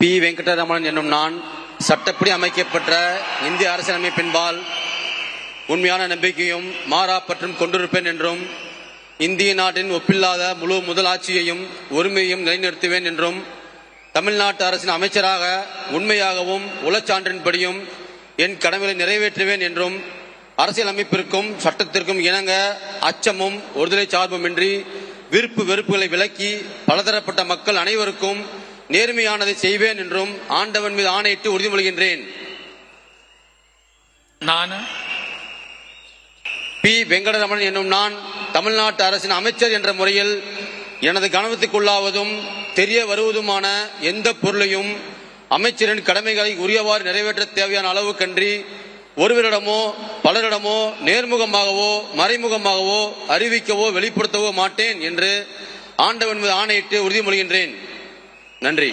B. Venkataramanan என்னும் நான் சட்டப்படி அமைக்கப்பட்ட இந்திய அரசியலமைப்பின்பால் உண்மையான நம்பிக்கையும் மாறாப்பற்றும் கொண்டிருப்பேன் என்றும் இந்திய நாட்டின் ஒப்பில்லாத முழு முதலாட்சியையும் உரிமையையும் நிலைநிறுத்துவேன் என்றும் தமிழ்நாட்டு அரசின் அமைச்சராக உண்மையாகவும் உளச்சான்றின்படியும் என் கடமைகளை நிறைவேற்றுவேன் என்றும் அரசியலமைப்பிற்கும் சட்டத்திற்கும் இணங்க அச்சமும் ஒருதலை சார்புமின்றி விருப்பு வெறுப்புகளை விலக்கி பலதரப்பட்ட மக்கள் அனைவருக்கும் நேர்மையானதை செய்வேன் என்றும் ஆண்டவன் மீது ஆணையிட்டு உறுதிமொழிகின்றேன். நான் பி. வெங்கடரமணன் என்னும் நான் தமிழ்நாட்டு அரசின் அமைச்சர் என்ற முறையில் எனது கவனத்துக்குள்ளாவதும் தெரிய வருவதுமான எந்த பொருளையும் அமைச்சரின் கடமைகளை உரியவாறு நிறைவேற்ற தேவையான அளவுக்கன்றி ஒருவரிடமோ பலரிடமோ நேர்முகமாகவோ மறைமுகமாகவோ அறிவிக்கவோ வெளிப்படுத்தவோ மாட்டேன் என்று ஆண்டவன் மீது ஆணையிட்டு உறுதிமொழிகின்றேன். நன்றி.